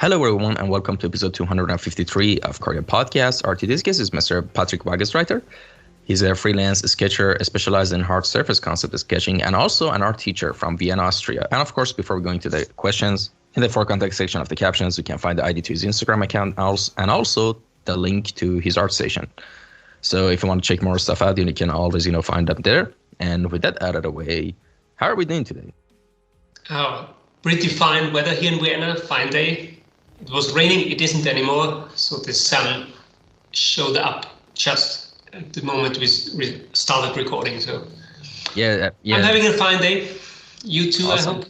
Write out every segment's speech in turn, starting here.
Hello, everyone, and welcome to episode 253 of Kouryer podcast. Our today's guest is Mr. Patrick Wagesreither. He's a freelance sketcher specialized in hard surface concept sketching and also an art teacher from Vienna, Austria. And of course, before we go into the questions, in the for contact section of the captions, you can find the ID to his Instagram account and also the link to his art station. So if you want to check more stuff out, you can always, find them there. And with that out of the way, how are we doing today? Oh, pretty fine weather here in Vienna, fine day. It was raining, it isn't anymore, so the sun showed up just at the moment we started recording. So yeah. I'm having a fine day. You too, awesome. I hope.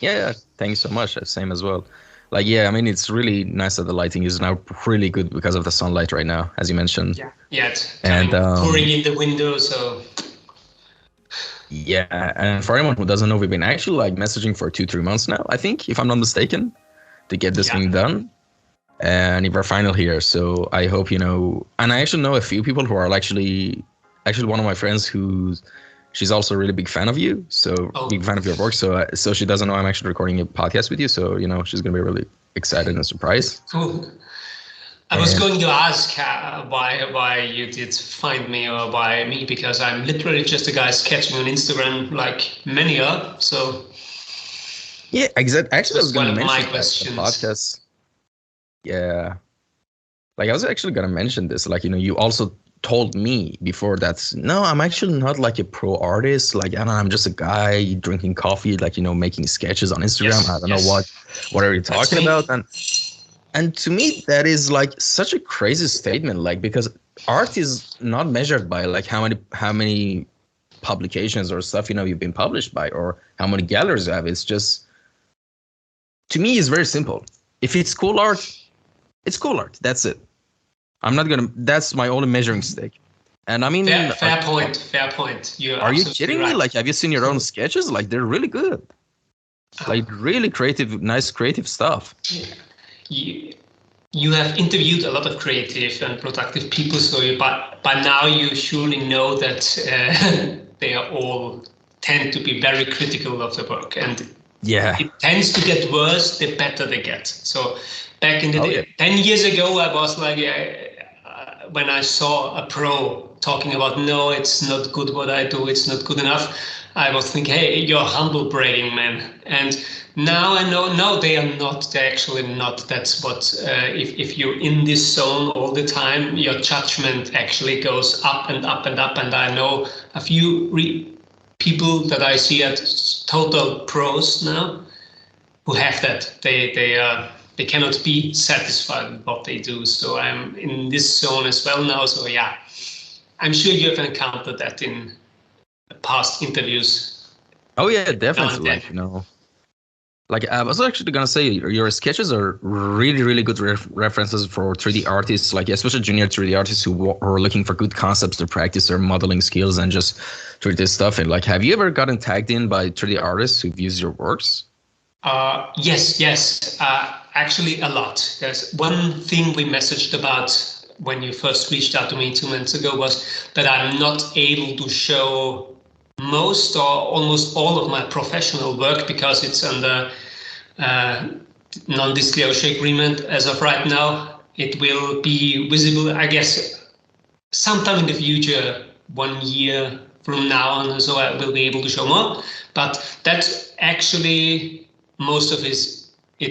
Yeah, thanks so much. Same as well. It's really nice that the lighting is now really good because of the sunlight right now, as you mentioned. Yeah, it's pouring in the window, so... Yeah, and for anyone who doesn't know, we've been actually messaging for 2-3 months now, I think, if I'm not mistaken, to get this thing done. And we're final here. So I hope, and I actually know a few people who are actually one of my friends she's also a really big fan of you. So big fan of your work. So she doesn't know I'm actually recording a podcast with you. So, she's going to be really excited and surprised. Cool. I was going to ask why you did find me or why me, because I'm literally just a guy sketching on Instagram like many are. So yeah, exactly. Actually, I was going to mention the podcast. Yeah, I was actually going to mention this. You also told me before that no, I'm actually not a pro artist. I'm just a guy drinking coffee, making sketches on Instagram. Yes, I don't know what are you talking about And to me, that is such a crazy statement, because art is not measured by how many publications or stuff, you've been published by or how many galleries you have. It's just, to me, it's very simple. If it's cool art, it's cool art. That's it. That's my only measuring stick. And I mean, fair point. Are you kidding me? Have you seen your own sketches? They're really good. Really creative, nice creative stuff. Yeah. You have interviewed a lot of creative and productive people, so by now you surely know that they are all tend to be very critical of the work, and it tends to get worse the better they get. So back in the day, 10 years ago, I was when I saw a pro talking about, no, it's not good what I do, it's not good enough, I was thinking, hey, you're humble bragging, man. And now I know, no, they are not. They're actually not. That's what, if you're in this zone all the time, your judgment actually goes up and up and up. And I know a few people that I see at total pros now who have that. They cannot be satisfied with what they do. So I'm in this zone as well now. So yeah, I'm sure you have encountered that in past interviews. Oh yeah, definitely. I was actually going to say your sketches are really, really good references for 3D artists, especially junior 3D artists who are looking for good concepts to practice their modeling skills and just 3D stuff. And have you ever gotten tagged in by 3D artists who've used your works? Yes. Actually, a lot. There's one thing we messaged about when you first reached out to me 2 months ago was that I'm not able to show most or almost all of my professional work because it's under non-disclosure agreement as of right now. It will be visible, I guess, sometime in the future, 1 year from now on, so I will be able to show more. But that's actually most of it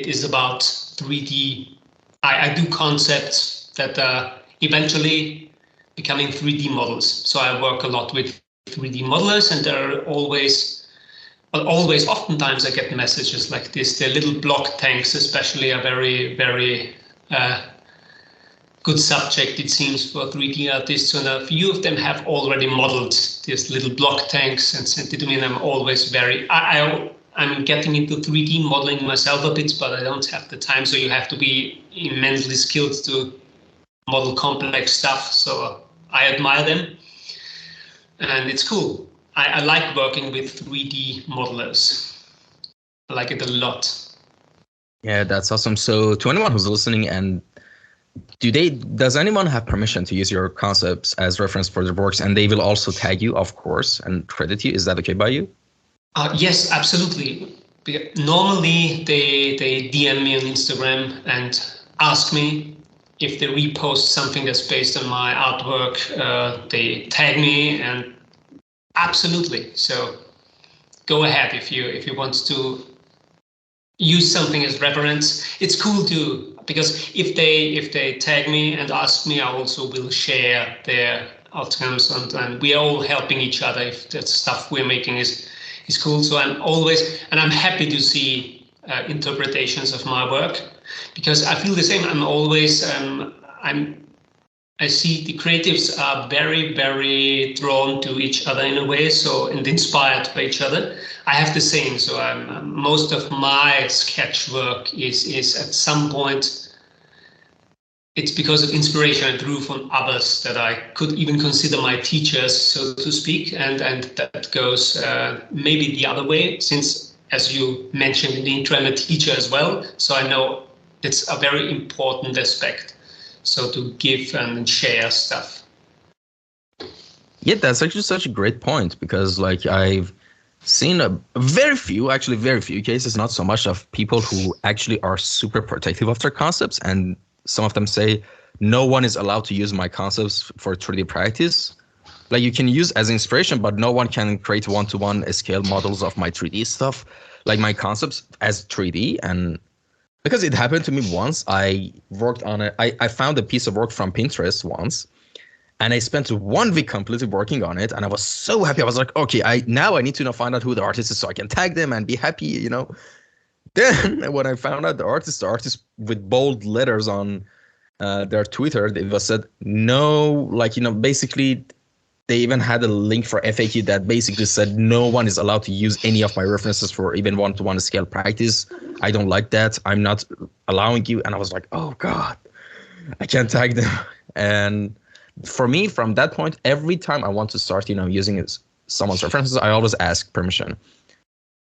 is about 3D. I do concepts that are eventually becoming 3D models. So I work a lot with 3D modelers, and there are oftentimes I get messages like this. The little block tanks especially are very, very good subject, it seems, for 3D artists. And a few of them have already modeled these little block tanks and sent it to me, and I'm always I'm getting into 3D modeling myself a bit, but I don't have the time. So you have to be immensely skilled to model complex stuff. So I admire them. And it's cool. I like working with 3D modelers. I like it a lot. Yeah, that's awesome. So to anyone who's listening, and does anyone have permission to use your concepts as reference for their works? And they will also tag you, of course, and credit you. Is that okay by you? Yes, absolutely. normally they DM me on Instagram and ask me if they repost something that's based on my artwork. They tag me, and absolutely. So go ahead if you want to use something as reference. It's cool too, because if they tag me and ask me, I also will share their outcomes, and we are all helping each other if the stuff we're making is cool. So I'm happy to see interpretations of my work, because I feel the same. I see the creatives are very, very drawn to each other in a way, and inspired by each other. I have the same. So most of my sketch work is at some point, it's because of inspiration I drew from others that I could even consider my teachers, so to speak, and that goes maybe the other way, since, as you mentioned in the intro, I'm a teacher as well, so I know it's a very important aspect. So to give and share stuff. Yeah, that's actually such a great point, because like I've seen a very few cases, not so much, of people who actually are super protective of their concepts, and some of them say no one is allowed to use my concepts for 3D practice. Like, you can use as inspiration, but no one can create one-to-one scale models of my 3D stuff, like my concepts as 3D. And because it happened to me once, I worked on it. I found a piece of work from Pinterest once, and I spent 1 week completely working on it. And I was so happy. I was like, okay, I need to find out who the artist is so I can tag them and be happy, Then when I found out the artist with bold letters on their Twitter, it was said no, basically they even had a link for FAQ that basically said no one is allowed to use any of my references for even one-to-one scale practice. I don't like that. I'm not allowing you. And I was like, oh God, I can't tag them. And for me, from that point, every time I want to start, using someone's references, I always ask permission.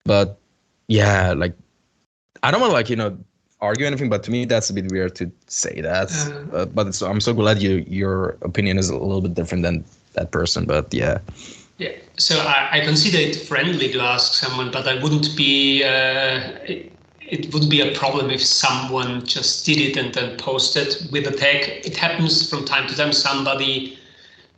But yeah, I don't want to argue anything, but to me that's a bit weird to say that. But I'm so glad your opinion is a little bit different than that person. But yeah. So I consider it friendly to ask someone, but I wouldn't be. It wouldn't be a problem if someone just did it and then posted with a tag. It happens from time to time. Somebody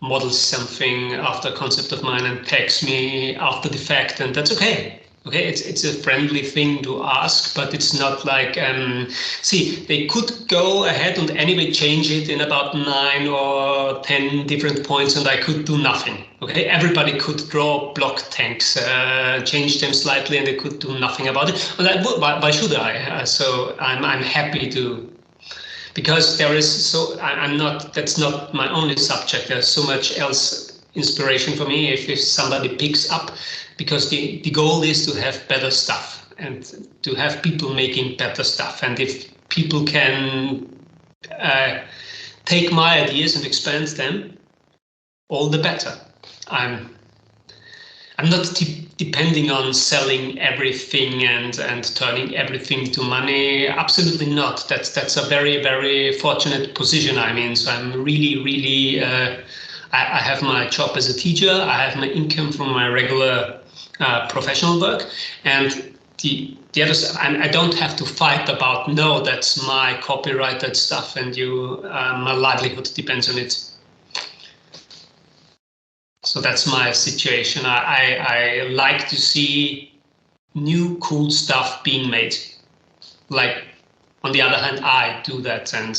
models something after a concept of mine and tags me after the fact, and that's okay. Okay, it's a friendly thing to ask, but it's not like, they could go ahead and anyway change it in about 9 or 10 different points, and I could do nothing. Okay, everybody could draw block tanks, change them slightly, and they could do nothing about it. Well, why should I? So I'm happy to, because that's not my only subject. There's so much else inspiration for me if somebody picks up. Because the goal is to have better stuff and to have people making better stuff. And if people can take my ideas and expand them, all the better. I'm not depending on selling everything and turning everything to money. Absolutely not. That's a very, very fortunate position I'm in. So I'm really, really. I have my job as a teacher. I have my income from my regular professional work, and the other side, I don't have to fight about, no, that's my copyrighted stuff, and my livelihood depends on it. So that's my situation. I like to see new cool stuff being made. Like, on the other hand, I do that, and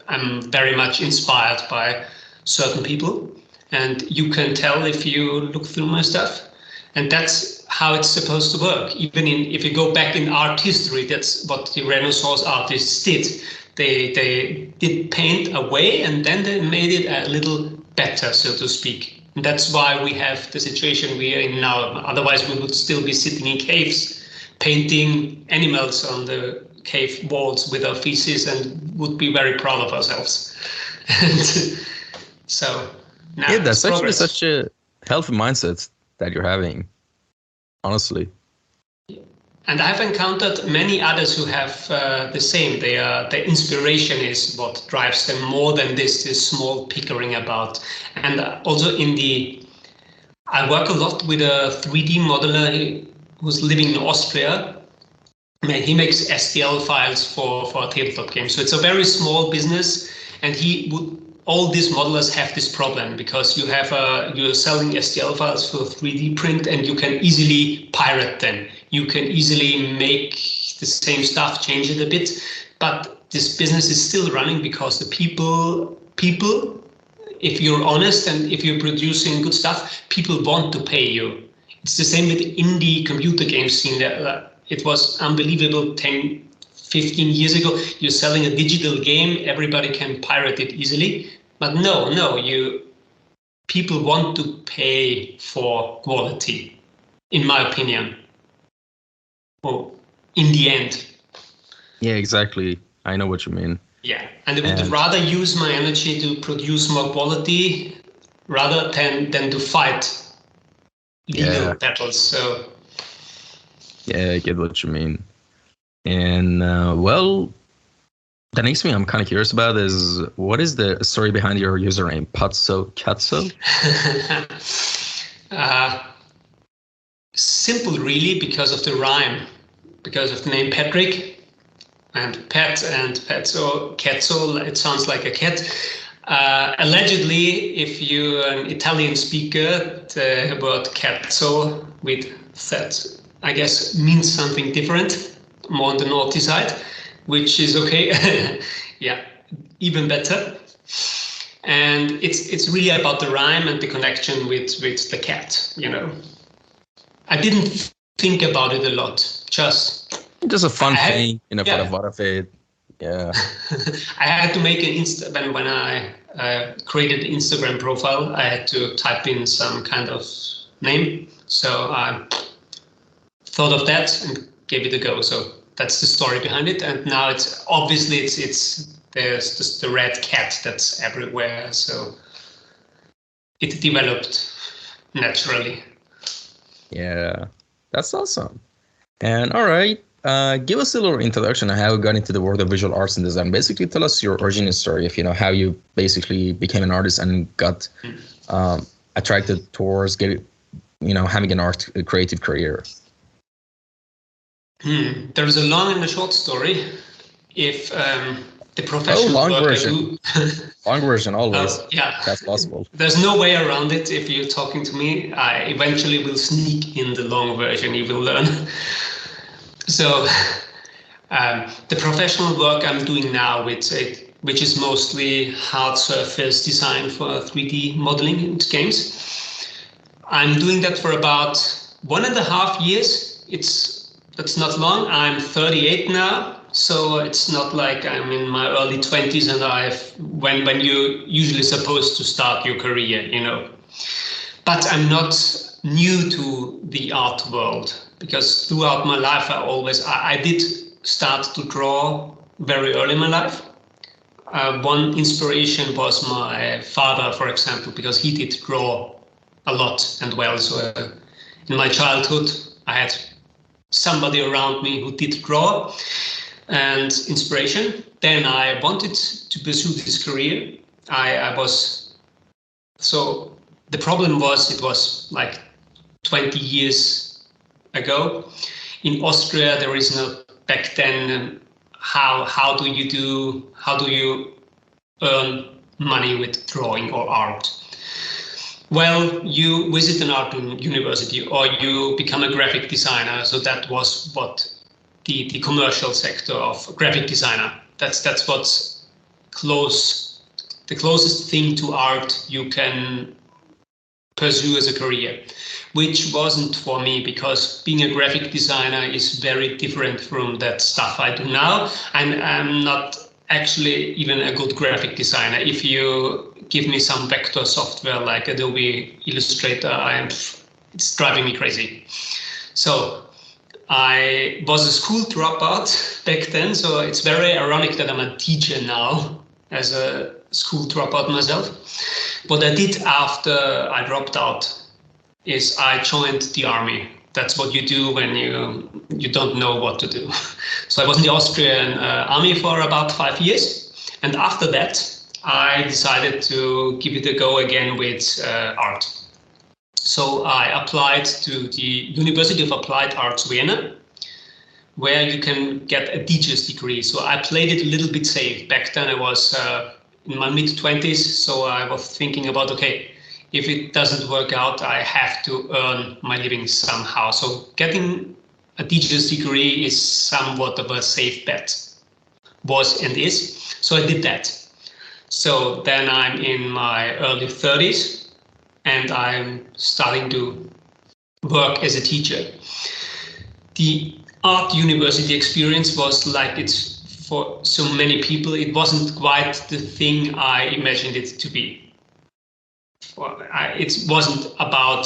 I'm very much inspired by certain people, and you can tell if you look through my stuff. And that's how it's supposed to work. Even if you go back in art history, that's what the Renaissance artists did. They did paint away, and then they made it a little better, so to speak. And that's why we have the situation we are in now. Otherwise, we would still be sitting in caves, painting animals on the cave walls with our feces, and would be very proud of ourselves. And so now, yeah, that's actually such a healthy mindset that you're having, honestly. And I've encountered many others who have the same. Their inspiration is what drives them more than this small pickering about. And also I work a lot with a 3D modeler who's living in Austria, he makes STL files for tabletop games. So it's a very small business, and all these modelers have this problem because you're selling STL files for 3D print, and you can easily pirate them. You can easily make the same stuff, change it a bit, but this business is still running because the people, if you're honest and if you're producing good stuff, people want to pay you. It's the same with the indie computer game scene. It was unbelievable 10, 15 years ago. You're selling a digital game, everybody can pirate it easily. But no, people want to pay for quality, in my opinion. Or in the end. Yeah, exactly. I know what you mean. Yeah, and I would rather use my energy to produce more quality rather than to fight legal battles. So yeah, I get what you mean. And well, the next thing I'm kind of curious about is what is the story behind your username, Patso Katso? Simple, really, because of the rhyme, because of the name Patrick. And pet and petso, ketso, it sounds like a cat. Allegedly, if you're an Italian speaker, the word ketso with that, I guess, means something different, more on the naughty side, which is okay. Yeah, even better. And it's really about the rhyme and the connection with the cat, you know. I didn't think about it a lot, just a fun thing, for the fun of it. Yeah. I had to make when I created the Instagram profile, I had to type in some kind of name. So I thought of that and gave it a go. So that's the story behind it. And now it's obviously there's just the red cat that's everywhere. So it developed naturally. Yeah, that's awesome. And all right. Give us a little introduction on how you got into the world of visual arts and design. Basically, tell us your origin story of how you basically became an artist and got attracted towards having a creative career. There's a long and a short story. If the professional long work version, long version always. Yeah, that's possible. There's no way around it. If you're talking to me, I eventually will sneak in the long version. You will learn. So the professional work I'm doing now, which is mostly hard surface design for 3D modeling in games, I'm doing that for about 1.5 years. That's not long. I'm 38 now, so it's not like I'm in my early 20s and when you're usually supposed to start your career, you know. But I'm not new to the art world, because throughout my life I did start to draw very early in my life. One inspiration was my father, for example, because he did draw a lot and well. So in my childhood, I had somebody around me who did draw and inspiration. Then I wanted to pursue this career. The problem was, it was like 20 years ago. In Austria, there is no, back then, how do you earn money with drawing or art? Well, you visit an art university or you become a graphic designer. So that was what the commercial sector of graphic designer. That's what's the closest thing to art you can pursue as a career, which wasn't for me, because being a graphic designer is very different from that stuff I do now. And I'm not actually even a good graphic designer. If you give me some vector software like Adobe Illustrator, it's driving me crazy. So I was a school dropout back then, so it's very ironic that I'm a teacher now as a school dropout myself. What I did after I dropped out is I joined the army. That's what you do when you don't know what to do. So I was in the Austrian army for about 5 years. And after that, I decided to give it a go again with art. So I applied to the University of Applied Arts, Vienna, where you can get a teacher's degree. So I played it a little bit safe. Back then I was in my mid-20s, so I was thinking about, okay, if it doesn't work out, I have to earn my living somehow. So getting a teacher's degree is somewhat of a safe bet, was and is. So I did that. So then I'm in my early 30s and I'm starting to work as a teacher. The art university experience was like, it's for so many people, it wasn't quite the thing I imagined it to be. It wasn't about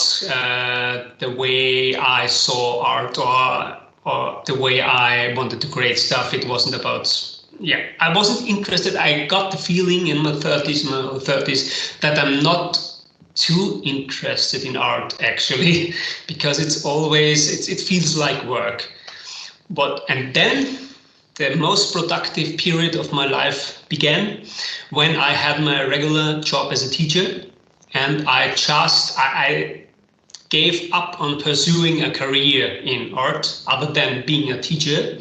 the way I saw art or the way I wanted to create stuff. It wasn't about, I wasn't interested. I got the feeling in my 30s that I'm not too interested in art, actually, because it's always, it feels like work. And then the most productive period of my life began when I had my regular job as a teacher. And I gave up on pursuing a career in art other than being a teacher.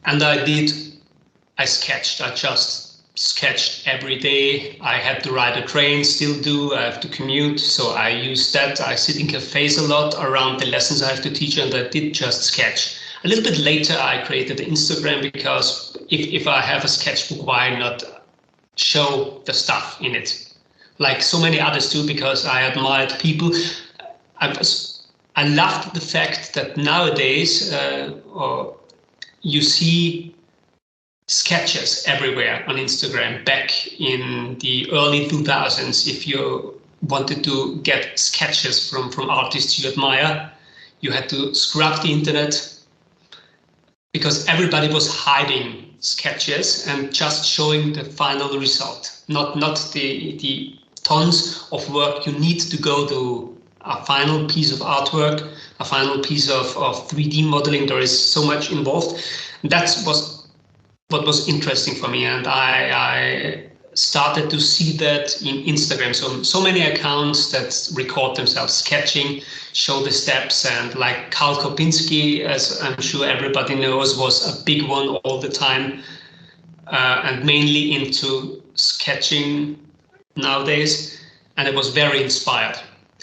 And I sketched. I just sketched every day. I had to ride a train, still do. I have to commute. So I use that. I sit in cafes a lot around the lessons I have to teach, and I did just sketch. A little bit later, I created Instagram because if I have a sketchbook, why not show the stuff in it? Like so many others do, because I admired people. I loved the fact that nowadays you see sketches everywhere on Instagram. Back in the early 2000s, if you wanted to get sketches from artists you admire, you had to scrub the internet because everybody was hiding sketches and just showing the final result, not the tons of work you need to go to a final piece of artwork, a final piece of 3D modeling. There is so much involved. That was what was interesting for me, and I started to see that in Instagram. So many accounts that record themselves sketching, show the steps, and like Karl Kopinski, as I'm sure everybody knows, was a big one all the time, and mainly into sketching nowadays, and I was very inspired.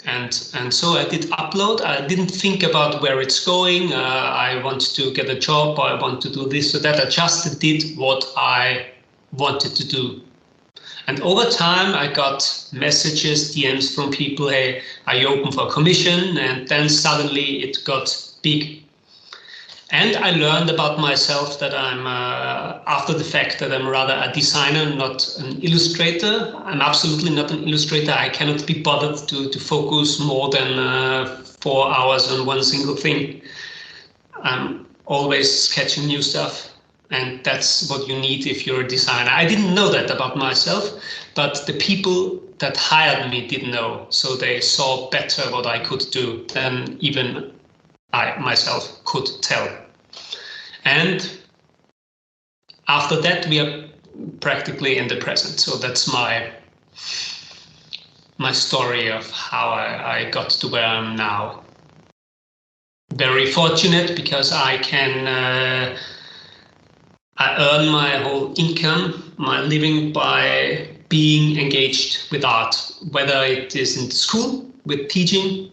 And so I did upload. I didn't think about where it's going. I want to get a job, or I want to do this or that. I just did what I wanted to do. And over time, I got messages, DMs from people, hey, are you open for a commission? And then suddenly it got big. And I learned about myself that I'm, after the fact, that I'm rather a designer, not an illustrator. I'm absolutely not an illustrator. I cannot be bothered to focus more than 4 hours on one single thing. I'm always sketching new stuff. And that's what you need if you're a designer. I didn't know that about myself, but the people that hired me did know. So they saw better what I could do than even I myself could tell. And after that, we are practically in the present. So that's my story of how I got to where I am now. Very fortunate because I can I earn my whole income, my living, by being engaged with art, whether it is in school with teaching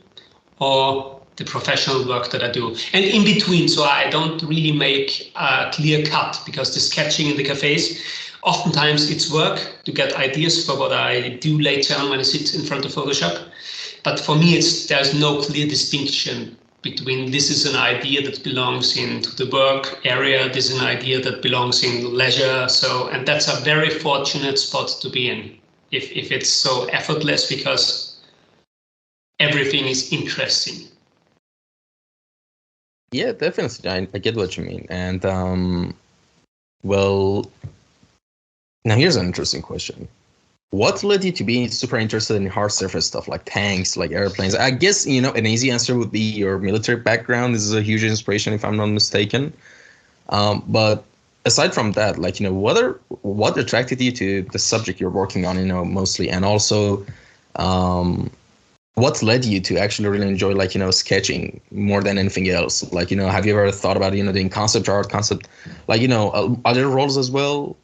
or the professional work that I do, and in between. So I don't really make a clear cut, because the sketching in the cafes, oftentimes it's work to get ideas for what I do later on when I sit in front of Photoshop. But for me, there's no clear distinction between this is an idea that belongs into the work area, this is an idea that belongs in leisure. So, and that's a very fortunate spot to be in, if it's so effortless, because everything is interesting. Yeah, definitely. I get what you mean. And well, now here's an interesting question. What led you to be super interested in hard surface stuff like tanks, like airplanes? I guess, an easy answer would be your military background. This is a huge inspiration, if I'm not mistaken. But aside from that, what attracted you to the subject you're working on, mostly, and also what led you to actually really enjoy, like, sketching more than anything else? Like, have you ever thought about, doing concept art, like, other roles as well,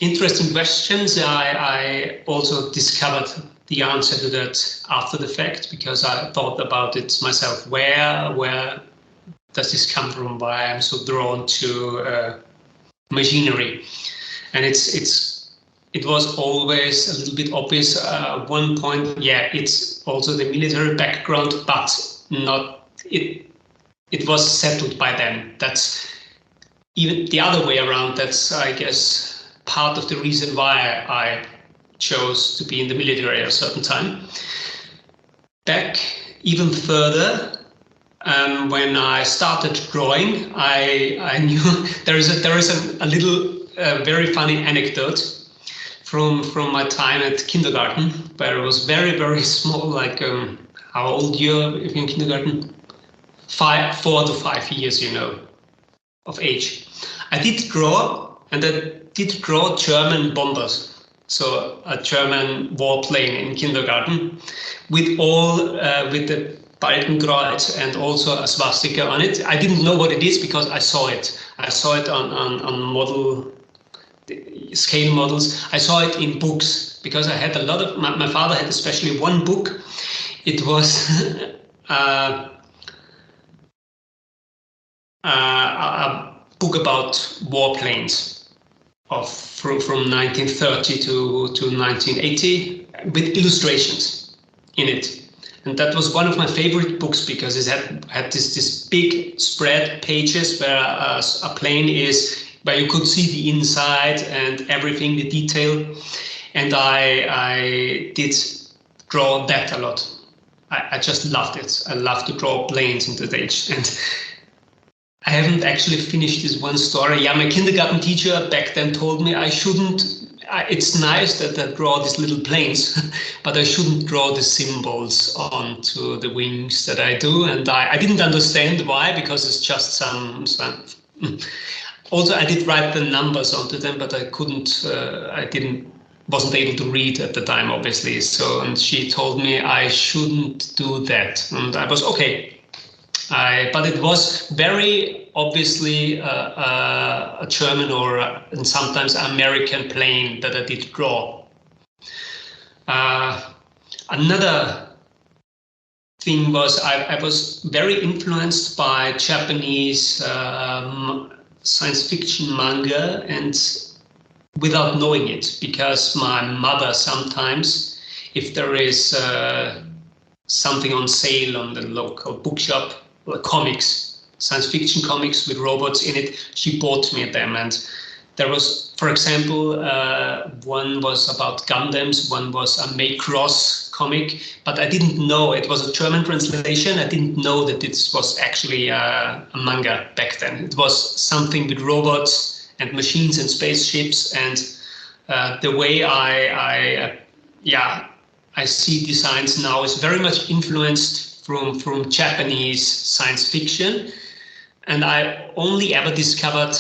Interesting questions. I also discovered the answer to that after the fact, because I thought about it myself. Where does this come from? Why I'm so drawn to machinery? And it was always a little bit obvious. One point, yeah, it's also the military background, but not it. It was settled by then. That's even the other way around. That's, I guess, part of the reason why I chose to be in the military at a certain time. Back even further, when I started drawing, I knew there is a little very funny anecdote from my time at kindergarten, where I was very, very small, like how old you're if you're in kindergarten? 4 to 5 years, of age. I did draw, and I did draw German bombers, so a German warplane in kindergarten, with the Balkenkreuz and also a swastika on it. I didn't know what it is because I saw it. I saw it on model scale models. I saw it in books because I had a lot of. My father had especially one book. It was a book about warplanes from 1930 to 1980 with illustrations in it. And that was one of my favorite books because it had this big spread pages where a plane is, where you could see the inside and everything, the detail. And I did draw that a lot. I just loved it. I love to draw planes in that age. And I haven't actually finished this one story. Yeah, my kindergarten teacher back then told me I shouldn't. It's nice that I draw these little planes, but I shouldn't draw the symbols onto the wings that I do. And I didn't understand why, because it's just some. Also, I did write the numbers onto them, but I couldn't. Wasn't able to read at the time, obviously. So, and she told me I shouldn't do that, and I was okay. But it was very obviously a German and sometimes American plane that I did draw. Another thing was I was very influenced by Japanese science fiction manga, and without knowing it, because my mother sometimes, if there is something on sale on the local bookshop, comics, science fiction comics with robots in it, she bought me them. And there was, for example, one was about Gundams, one was a Macross comic, but I didn't know, it was a German translation, I didn't know that this was actually a manga back then. It was something with robots and machines and spaceships, and the way I see designs now is very much influenced from Japanese science fiction, and I only ever discovered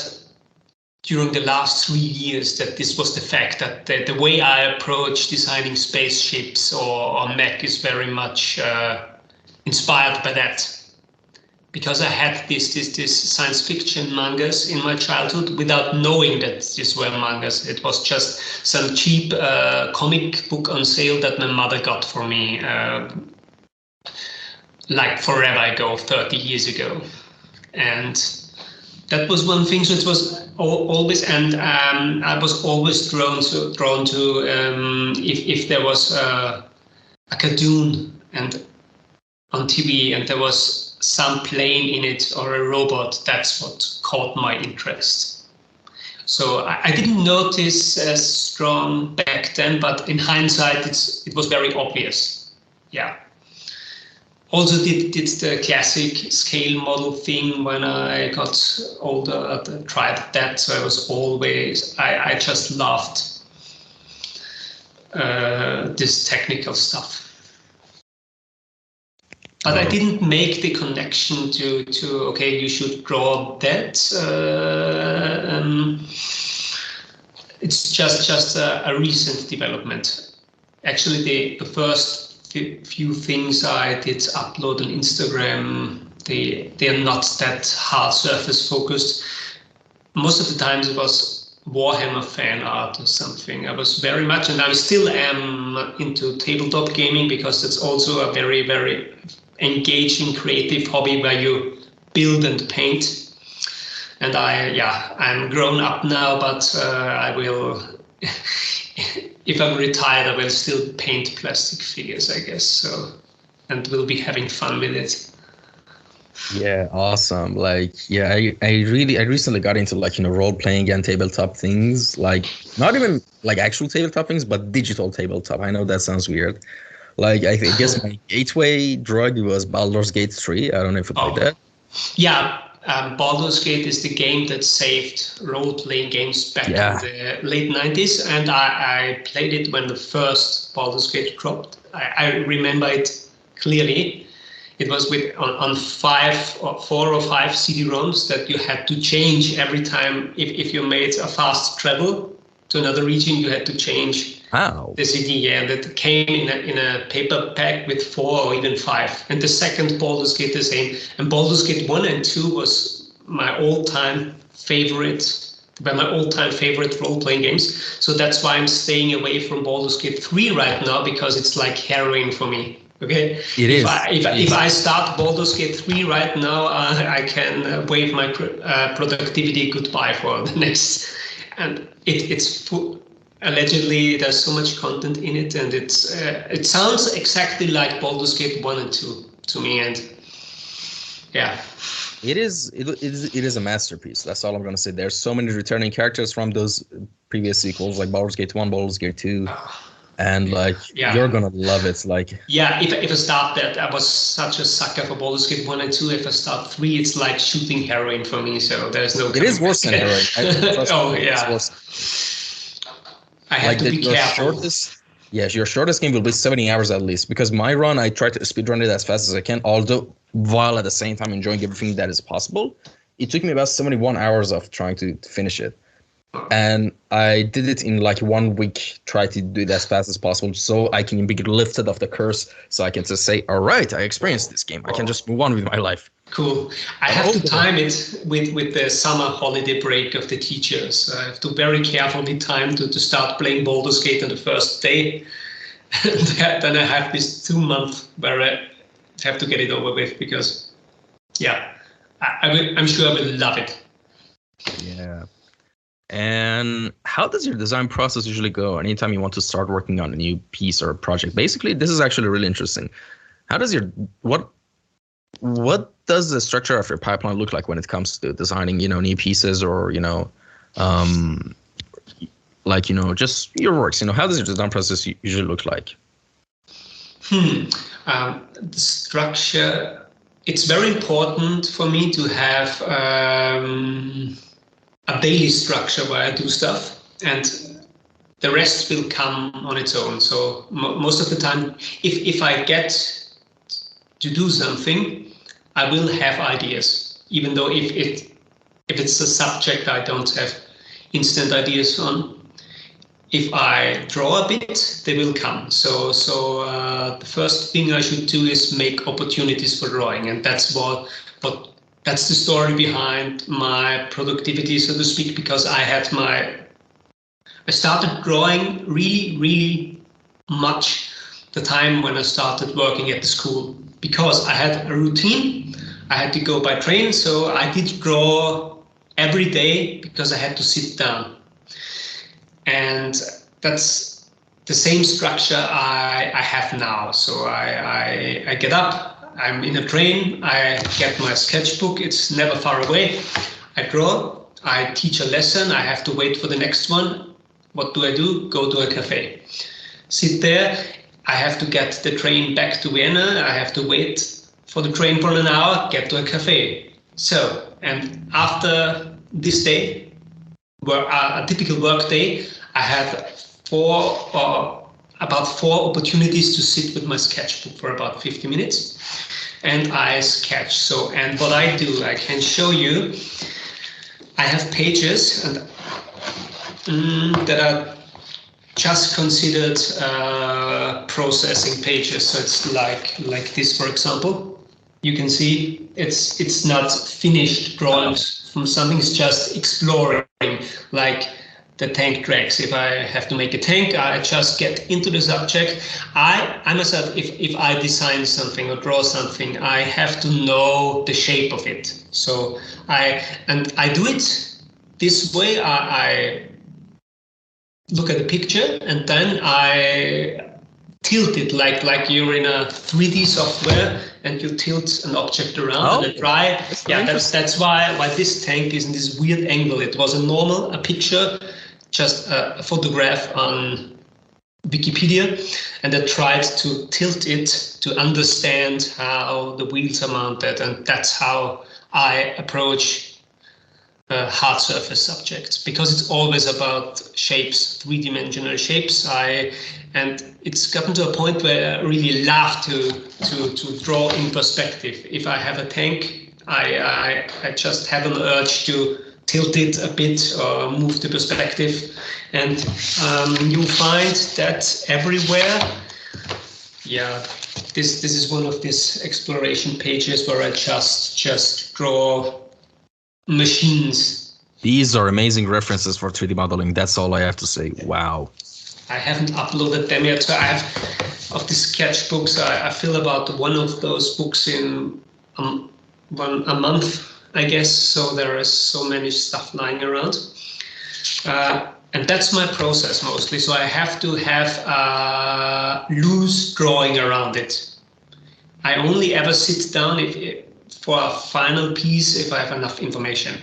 during the last 3 years that this was the fact, that the way I approach designing spaceships or mech is very much inspired by that. Because I had this science fiction mangas in my childhood without knowing that these were mangas. It was just some cheap comic book on sale that my mother got for me like forever ago, 30 years ago. And that was one thing. So it was always, and I was always drawn to if there was a cartoon and on TV and there was some plane in it or a robot, that's what caught my interest. So I didn't notice as strong back then, but in hindsight, it was very obvious. Yeah. Also did the classic scale model thing when I got older. I tried that, so I was always, I just loved this technical stuff. But I didn't make the connection to okay, you should draw that. It's just a recent development. Actually, the first few things I did upload on Instagram, they are not that hard surface focused. Most of the times it was Warhammer fan art or something. I was very much, and I still am, into tabletop gaming, because it's also a very, very engaging creative hobby where you build and paint. And I'm grown up now, but I will, if I'm retired, I will still paint plastic figures, I guess. So, and we'll be having fun with it. Yeah, awesome. Like, yeah, I recently got into like, role playing and tabletop things, like not even like actual tabletop things, but digital tabletop. I know that sounds weird. Like, I guess my gateway drug was Baldur's Gate 3. I don't know if you played that. Yeah, Baldur's Gate is the game that saved role-playing games back in the late 90s, and I played it when the first Baldur's Gate dropped. I remember it clearly. It was on 4 or 5 CD-ROMs that you had to change every time. If you made a fast travel to another region, you had to change the CD. And that came in a paper pack with 4 or even 5. And the second Baldur's Gate the same. And Baldur's Gate 1 and 2 was my all-time favorite. By my all-time favorite role-playing games. So that's why I'm staying away from Baldur's Gate 3 right now, because it's like heroin for me. Okay. If I start Baldur's Gate 3 right now, I can wave my productivity goodbye for the next. And it's allegedly there's so much content in it, and it sounds exactly like Baldur's Gate 1 and 2 to me, and yeah. It is a masterpiece. That's all I'm gonna say. There's so many returning characters from those previous sequels, like Baldur's Gate 1, Baldur's Gate 2. And like, you're gonna love it. Like, if I start that, I was such a sucker for Baldur's Gate 1 and 2. If I start 3, it's like shooting heroin for me. So there's no. It is worse than heroin. I have to be careful. Your shortest game will be 70 hours at least. Because my run, I try to speedrun it as fast as I can, although while at the same time enjoying everything that is possible. It took me about 71 hours of trying to finish it. And I did it in like 1 week, try to do it as fast as possible so I can be lifted off the curse, so I can just say, all right, I experienced this game. I can just move on with my life. Cool. I have to time it with the summer holiday break of the teachers. I have to very carefully time to start playing Baldur's Gate on the first day. Then I have this 2 month where I have to get it over with, because, I'm sure I will love it. Yeah. And how does your design process usually go anytime you want to start working on a new piece or a project? Basically, this is actually really interesting. How does what does the structure of your pipeline look like when it comes to designing, new pieces, or, just your works? How does your design process usually look like? The structure, it's very important for me to have a daily structure where I do stuff, and the rest will come on its own. So most of the time, if I get to do something, I will have ideas, even though if it's a subject I don't have instant ideas on. If I draw a bit, they will come. So the first thing I should do is make opportunities for drawing, and that's that's the story behind my productivity, so to speak, because I started drawing really, really much the time when I started working at the school, because I had a routine. I had to go by train, so I did draw every day because I had to sit down. And that's the same structure I have now. So I get up. I'm in a train, I get my sketchbook, it's never far away. I draw, I teach a lesson, I have to wait for the next one. What do? Go to a cafe. Sit there, I have to get the train back to Vienna, I have to wait for the train for an hour, get to a cafe. So, and after this day, a typical work day, I have about 4 opportunities to sit with my sketchbook for about 50 minutes. And I sketch. So, and what I do, I can show you. I have pages and that are just considered processing pages. So it's like this, for example. You can see it's not finished drawings from something. It's just exploring, like the tank tracks. If I have to make a tank, I just get into the subject. I myself, if I design something or draw something, I have to know the shape of it. So I do it this way. I look at the picture and then I tilt it like you're in a 3D software and you tilt an object around and try. Yeah, that's why this tank is in this weird angle. It was a picture, just a photograph on Wikipedia, and I tried to tilt it to understand how the wheels are mounted, and that's how I approach hard surface subjects, because it's always about shapes, three-dimensional shapes. And it's gotten to a point where I really love to draw in perspective. If I have a tank, I just have an urge to tilt it a bit or move the perspective, and you'll find that everywhere. Yeah, this is one of these exploration pages where I just draw machines. These are amazing references for 3D modeling. That's all I have to say. Wow. I haven't uploaded them yet. So I have of the sketchbooks. I fill about one of those books in a month, I guess. So there is so many stuff lying around. And that's my process mostly. So I have to have a loose drawing around it. I only ever sit down for a final piece if I have enough information.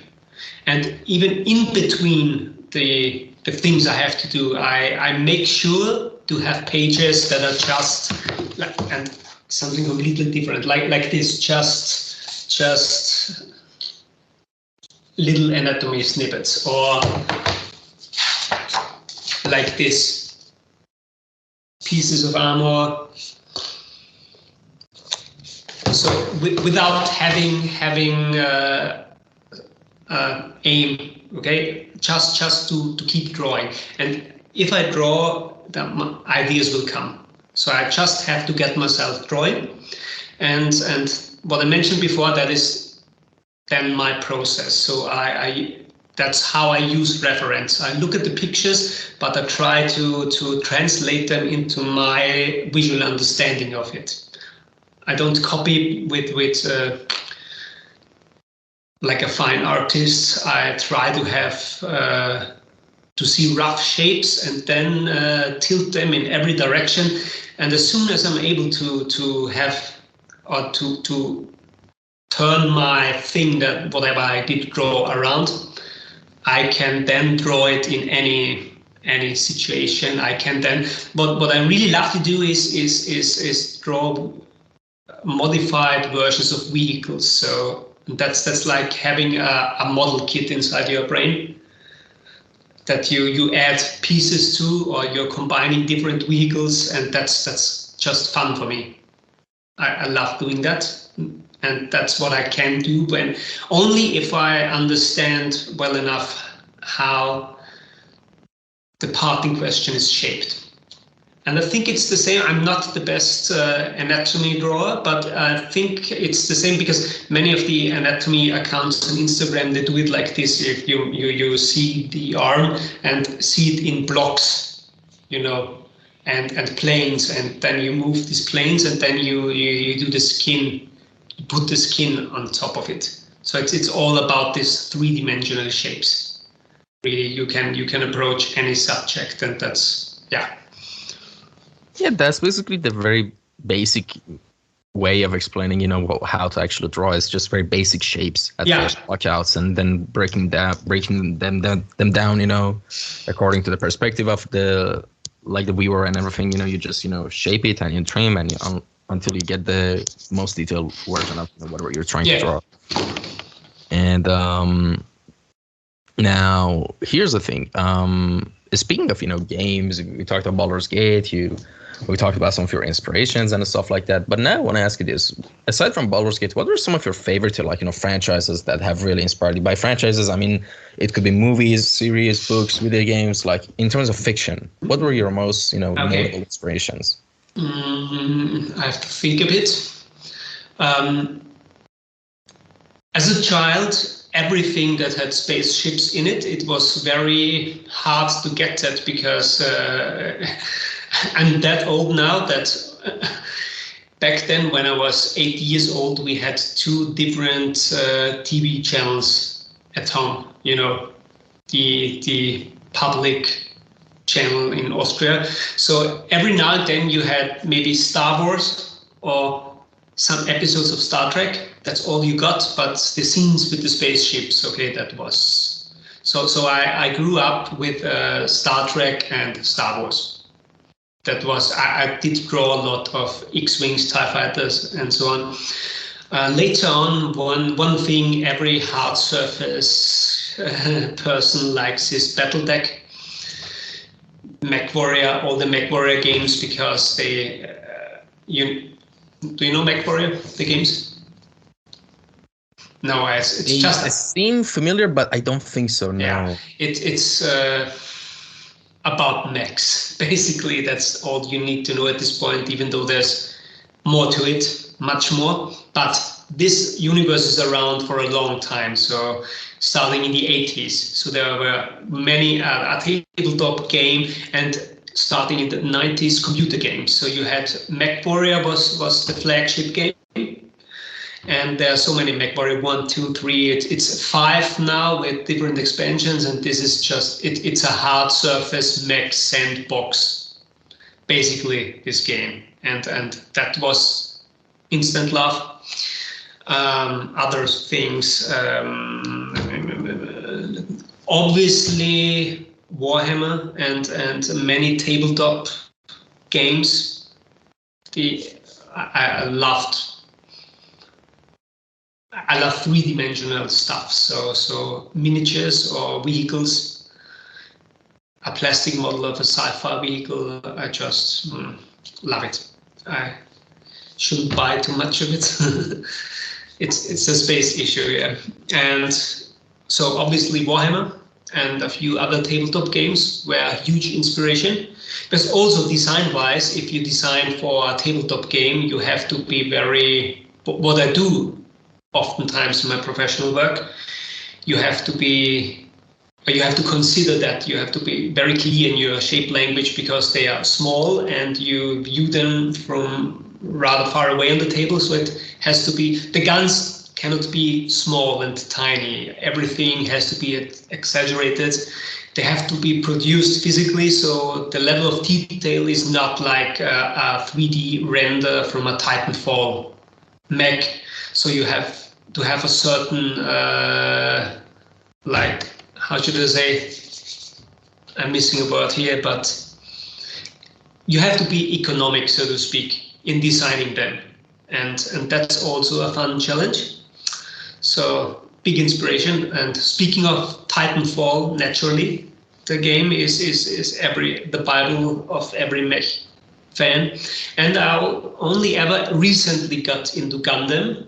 And even in between the things I have to do, I make sure to have pages that are just and something completely different, like this, just little anatomy snippets, or like this, pieces of armor. So without having aim, okay, just to keep drawing. And if I draw, the ideas will come. So I just have to get myself drawing. And what I mentioned before, that is then my process. So that's how I use reference. I look at the pictures, but I try to translate them into my visual understanding of it. I don't copy with like a fine artist. I try to have to see rough shapes and then tilt them in every direction. And as soon as I'm able to have or to turn my thing, that whatever I did draw around, I can then draw it in any situation. I can then, but what I really love to do is draw modified versions of vehicles. So that's like having a model kit inside your brain that you add pieces to, or you're combining different vehicles, and that's just fun for me. I love doing that, and that's what I can do when only if I understand well enough how the part in question is shaped. And I think it's the same. I'm not the best anatomy drawer, but I think it's the same because many of the anatomy accounts on Instagram, they do it like this. If you see the arm and see it in blocks, and planes, and then you move these planes, and then you do the skin, you put the skin on top of it. So it's all about these three-dimensional shapes. Really, you can approach any subject, and that's Yeah, that's basically the very basic way of explaining, how to actually draw. Is just very basic shapes at first watchouts, and then breaking them down, according to the perspective of the viewer and everything. You just shape it and you trim and until you get the most detailed version of whatever you're trying to draw. And now here's the thing. speaking of, games, we talked about Baldur's Gate, we talked about some of your inspirations and stuff like that. But now I want to ask you this. Aside from Baldur's Gate, what are some of your favorite, franchises that have really inspired you? By franchises, I mean, it could be movies, series, books, video games, like in terms of fiction. What were your most, notable inspirations? I have to think a bit. As a child, everything that had spaceships in it, it was very hard to get that because I'm that old now that back then when I was 8 years old, we had 2 different TV channels at home, the public channel in Austria. So every now and then you had maybe Star Wars or some episodes of Star Trek. That's all you got, but the scenes with the spaceships, okay, that was... So I grew up with Star Trek and Star Wars. That was... I did draw a lot of X-Wings, TIE Fighters, and so on. Later on, one thing every hard surface person likes is Battletech, MechWarrior, all the MechWarrior games, because they... do you know MechWarrior, the games? No, it's just... It seems familiar, but I don't think so, no. Yeah, it's about mechs. Basically, that's all you need to know at this point, even though there's more to it, much more. But this universe is around for a long time, so starting in the 80s. So there were many a tabletop game, and starting in the 90s, computer games. So you had MechWarrior was the flagship game. And there are so many MechWarrior 1, 2, 3. It's 5 now with different expansions, and this is just it's a hard surface mech sandbox, basically, this game. And that was instant love. Other things, obviously Warhammer and many tabletop games. I love 3-dimensional stuff, so miniatures or vehicles, a plastic model of a sci-fi vehicle. I just love it. I shouldn't buy too much of it. It's a space issue, yeah. And so obviously Warhammer and a few other tabletop games were a huge inspiration. But also design-wise, if you design for a tabletop game, you have to be very... What I do oftentimes in my professional work, you have to consider that you have to be very clear in your shape language, because they are small and you view them from rather far away on the table. So it has to be, the guns cannot be small and tiny. Everything has to be exaggerated. They have to be produced physically, so the level of detail is not like a 3D render from a Titanfall mech. So you have to have a certain, like, how should I say? I'm missing a word here, but you have to be economic, so to speak, in designing them. And that's also a fun challenge. So big inspiration. And speaking of Titanfall, naturally, the game is the Bible of every mech fan. And I only ever recently got into Gundam,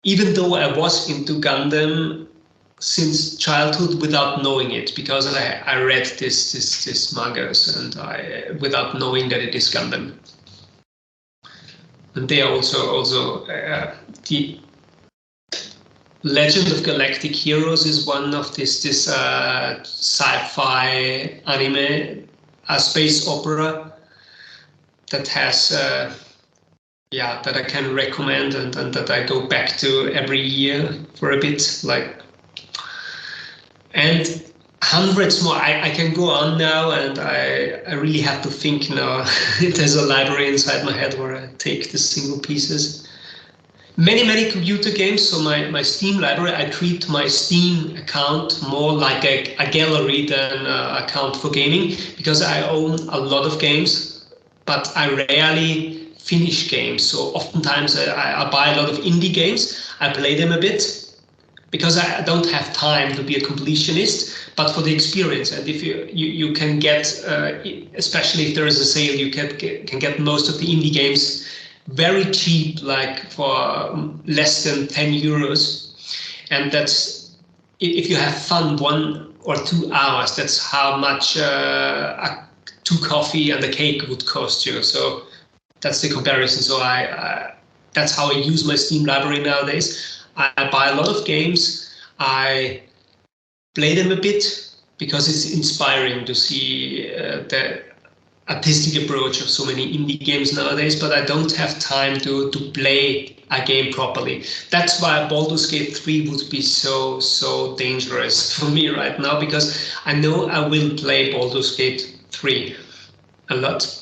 even though I was into Gundam since childhood without knowing it, because I read this mangas and without knowing that it is Gundam. And they are also the Legend of Galactic Heroes is one of this sci-fi anime, a space opera that has that I can recommend and that I go back to every year for a bit, and hundreds more. I can go on now, and I really have to think now. There's a library inside my head where I take the single pieces. Many computer games. So my Steam library, I treat my Steam account more like a gallery than an account for gaming, because I own a lot of games, but I rarely finish games. So oftentimes I buy a lot of indie games, I play them a bit, because I don't have time to be a completionist, but for the experience. And if you can get, especially if there is a sale, you can get most of the indie games very cheap, like for less than 10 euros. And that's, if you have fun 1 or 2 hours, that's how much 2 coffee and a cake would cost you. So that's the comparison. So that's how I use my Steam library nowadays. I buy a lot of games. I play them a bit because it's inspiring to see the artistic approach of so many indie games nowadays, but I don't have time to play a game properly. That's why Baldur's Gate 3 would be so dangerous for me right now, because I know I will play Baldur's Gate 3 a lot.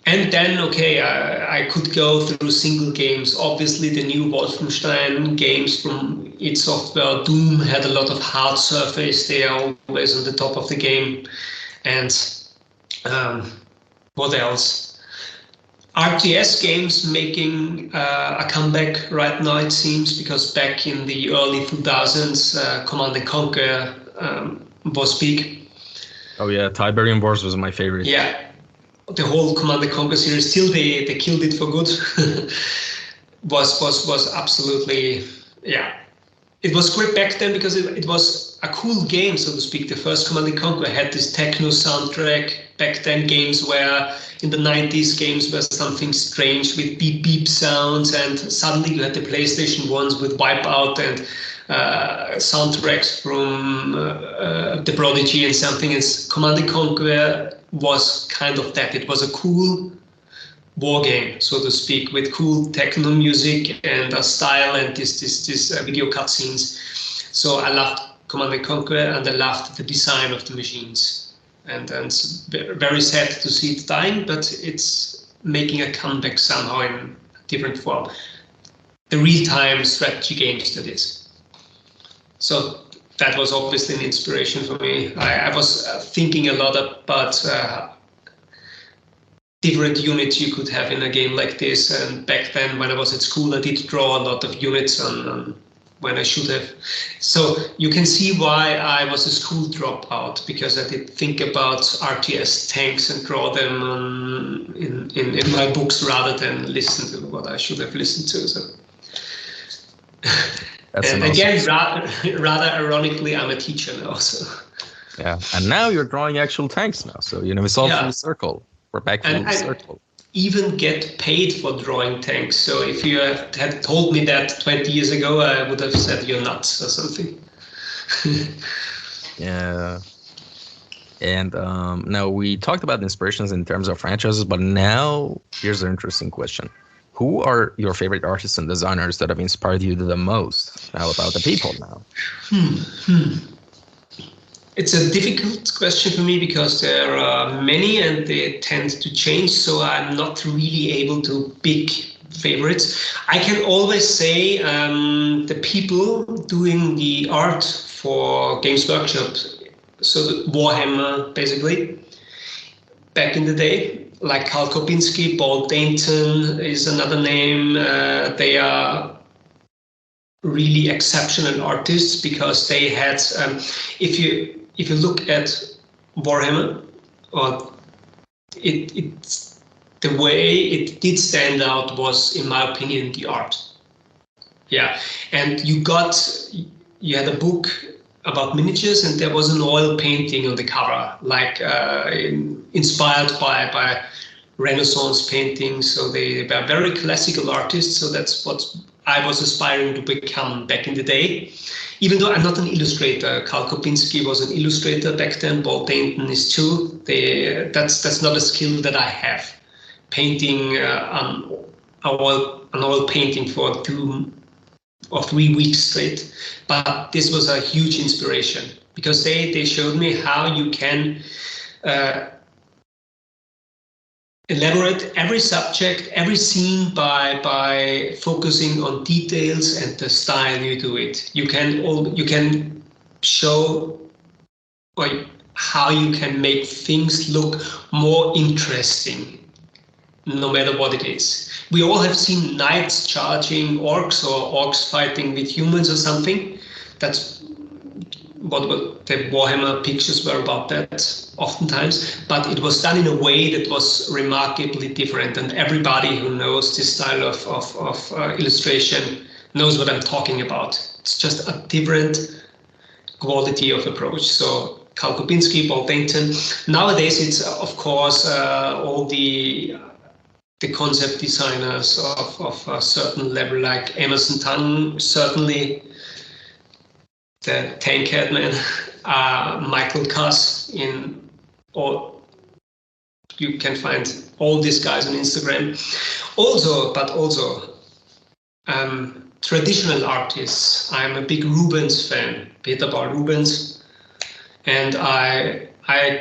And then, okay, I could go through single games. Obviously, the new Wolfenstein games from id Software, Doom, had a lot of hard surface. They are always on the top of the game. And what else? RTS games making a comeback right now, it seems, because back in the early 2000s, Command & Conquer was big. Oh yeah, Tiberium Wars was my favorite. Yeah. The whole Command & Conquer series, till they killed it for good, was absolutely, yeah. It was great back then because it was a cool game, so to speak. The first Command & Conquer had this techno soundtrack. Back then, games were, in the 90s, games were something strange with beep beep sounds, and suddenly you had the PlayStation 1s with Wipeout and soundtracks from The Prodigy and something. And Command & Conquer was kind of that. It was a cool war game, so to speak, with cool techno music and a style and this video cutscenes. So I loved Command & Conquer, and I loved the design of the machines. And it's very sad to see it dying, but it's making a comeback somehow in a different form. The real-time strategy games, that is. So that was obviously an inspiration for me. I was thinking a lot about different units you could have in a game like this. And back then, when I was at school, I did draw a lot of units on when I should have. So you can see why I was a school dropout, because I did think about RTS tanks and draw them in my books rather than listen to what I should have listened to. So. And again, rather ironically, I'm a teacher now. So. Yeah, and now you're drawing actual tanks now. So it's all full circle. We're back full circle. Even get paid for drawing tanks. So if you had told me that 20 years ago, I would have said you're nuts or something. Yeah. And now we talked about inspirations in terms of franchises, but now here's an interesting question. Who are your favorite artists and designers that have inspired you the most? Now about the people now. It's a difficult question for me because there are many and they tend to change, so I'm not really able to pick favorites. I can always say the people doing the art for Games Workshop, so Warhammer basically, back in the day, like Karl Kopinski, Paul Dainton is another name. They are really exceptional artists because they had, if you look at Warhammer, or it's the way it did stand out was, in my opinion, the art. Yeah, and you had a book about miniatures, and there was an oil painting on the cover, like inspired by Renaissance paintings. So they were very classical artists. So that's what I was aspiring to become back in the day. Even though I'm not an illustrator, Karl Kopinski was an illustrator back then. Paul Dainton is too. That's not a skill that I have. Painting an oil painting for 2 or 3 weeks straight. But this was a huge inspiration because they showed me how you can elaborate every subject, every scene by focusing on details and the style you do it. You can show how you can make things look more interesting no matter what it is. We all have seen knights charging orcs or orcs fighting with humans or something. That's what the Warhammer pictures were about that oftentimes, but it was done in a way that was remarkably different, and everybody who knows this style of illustration knows what I'm talking about. It's just a different quality of approach. So Karl Kubinski, Paul Dayton. Nowadays it's of course all the concept designers of a certain level, like Emerson Tang, certainly the Tankhead man, Michael Cuss or you can find all these guys on Instagram. Also traditional artists. I'm a big Rubens fan, Peter Paul Rubens, and I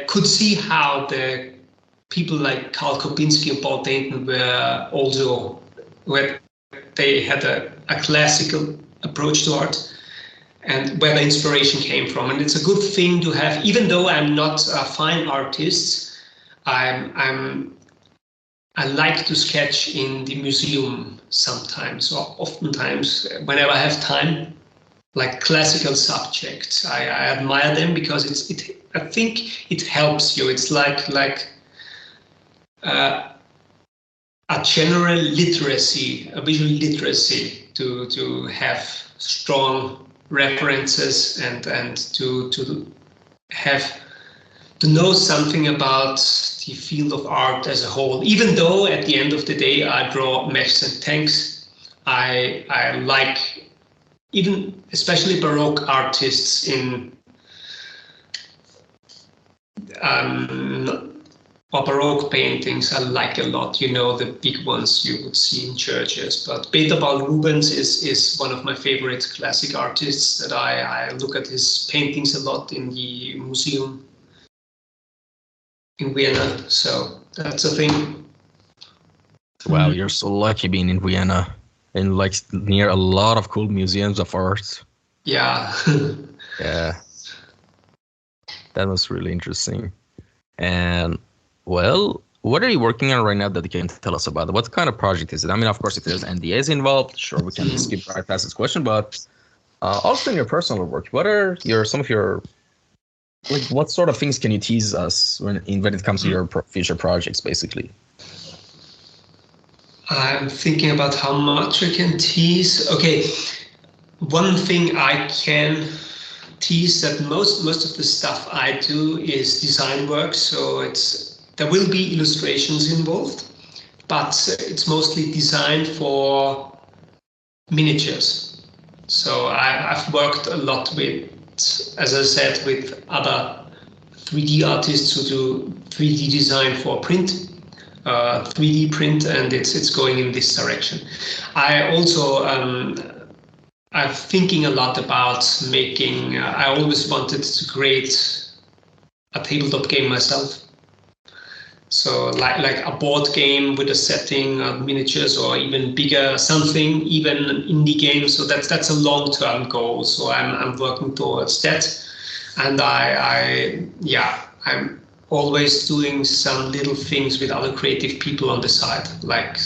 could see how the people like Karl Kubinski and Paul Dayton where they had a classical approach to art, and where the inspiration came from. And it's a good thing to have, even though I'm not a fine artist, I like to sketch in the museum sometimes, or oftentimes whenever I have time, like classical subjects. I admire them because I think it helps you. It's like a general literacy, a visual literacy to have strong references and to know something about the field of art as a whole. Even though at the end of the day I draw mechs and tanks, I like even especially Baroque artists in or Baroque paintings I like a lot, the big ones you would see in churches. But Peter Paul Rubens is one of my favorite classic artists that I look at his paintings a lot in the museum in Vienna. So that's a thing. Wow, you're so lucky being in Vienna and like near a lot of cool museums of art. Yeah. Yeah. That was really interesting. And well, what are you working on right now that you can tell us about? What kind of project is it? I mean, of course, if there's NDAs involved, sure, we can skip right past this question. But also in your personal work, what are some of your, like, what sort of things can you tease us when it comes to your future projects, basically? I'm thinking about how much I can tease. Okay, one thing I can tease that most of the stuff I do is design work, so there will be illustrations involved, but it's mostly designed for miniatures. So I've worked a lot with, as I said, with other 3D artists who do 3D design for print, 3D print, and it's going in this direction. I also I'm thinking a lot about making. I always wanted to create a tabletop game myself. So like a board game with a setting, miniatures, or even bigger something, even an indie game. So that's a long-term goal. So I'm working towards that, and I'm always doing some little things with other creative people on the side, like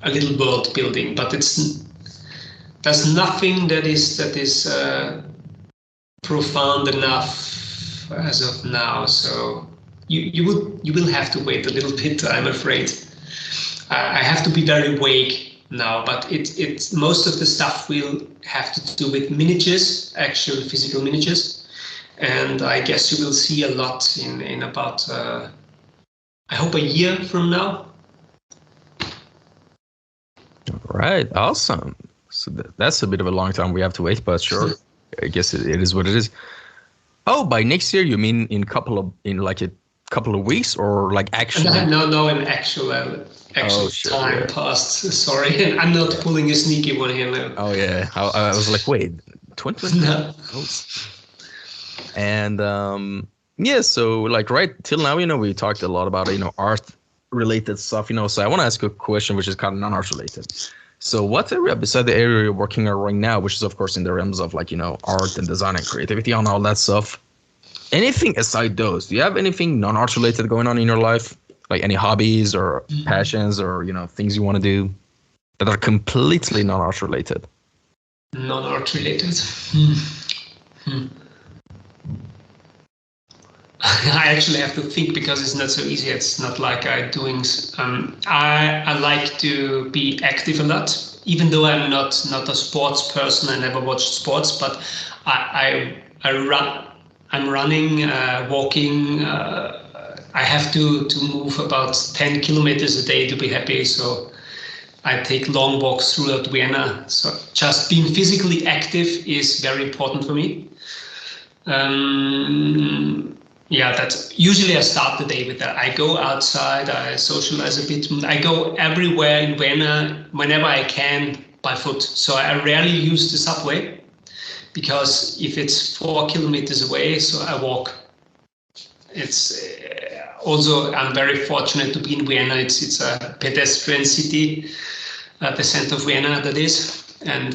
a little world building. But there's nothing that is profound enough as of now. So. You will have to wait a little bit, I'm afraid. I have to be very vague now, but it's most of the stuff will have to do with miniatures, actual physical miniatures, and I guess you will see a lot in about I hope a year from now. All right, awesome. So that's a bit of a long time we have to wait, but sure, I guess it is what it is. Oh, by next year you mean in like a couple of weeks, or like actually? No, in actual time passed. Sorry, I'm not pulling a sneaky one here now. Oh yeah, I was like, wait, 2020? No. And yeah, so like right till now, we talked a lot about art related stuff, So I want to ask you a question which is kind of non-art related. So what area beside the area you're working on right now, which is of course in the realms of like art and design and creativity and all that stuff? Anything aside those, do you have anything non-art related going on in your life? Like any hobbies or passions or, things you want to do that are completely non-art related? Non-art related. I actually have to think because it's not so easy. It's not like I'm doing. I like to be active a lot, even though I'm not a sports person. I never watched sports, but I run. I'm running, walking. I have to move about 10 kilometers a day to be happy. So I take long walks throughout Vienna. So just being physically active is very important for me. Yeah, that's usually I start the day with that. I go outside, I socialize a bit. I go everywhere in Vienna whenever I can by foot. So I rarely use the subway because if it's 4 kilometers away, so I walk. It's also, I'm very fortunate to be in Vienna. It's a pedestrian city, the center of Vienna, that is. And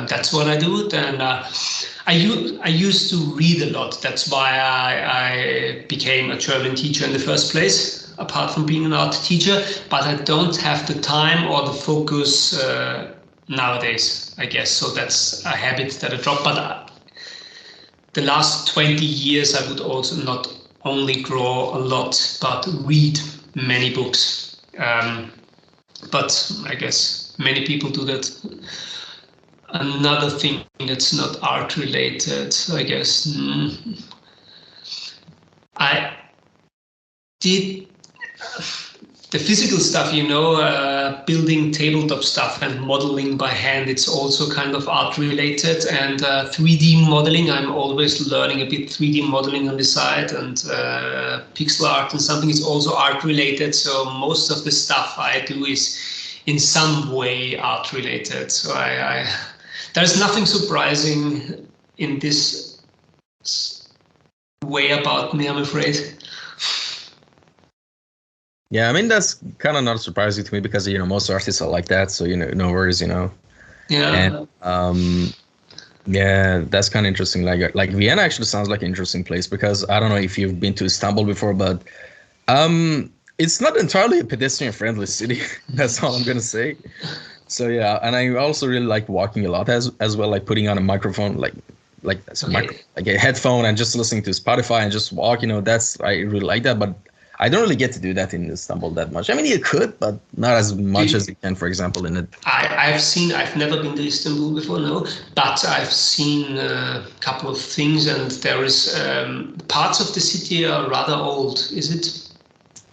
that's what I do. And I used to read a lot. That's why I became a German teacher in the first place, apart from being an art teacher. But I don't have the time or the focus nowadays, I guess. So that's a habit that I dropped. But the last 20 years, I would also not only draw a lot, but read many books. But I guess many people do that. Another thing that's not art related, I guess. I did the physical stuff, building tabletop stuff and modeling by hand. It's also kind of art related. And 3D modeling, I'm always learning a bit 3D modeling on the side, and pixel art and something is also art related. So most of the stuff I do is in some way art related. So there's nothing surprising in this way about me, I'm afraid. Yeah, I mean, that's kind of not surprising to me because, most artists are like that. So, no worries, Yeah. And, yeah, that's kind of interesting. Like Vienna actually sounds like an interesting place because I don't know if you've been to Istanbul before, but it's not entirely a pedestrian-friendly city. That's all I'm going to say. So yeah, and I also really like walking a lot as well, like putting on a microphone, like a headphone and just listening to Spotify and just walk. I really like that, but I don't really get to do that in Istanbul that much. I mean, you could, but not as much as you can, for example, in it. I've never been to Istanbul before, no, but I've seen a couple of things, and there is parts of the city are rather old. Is it?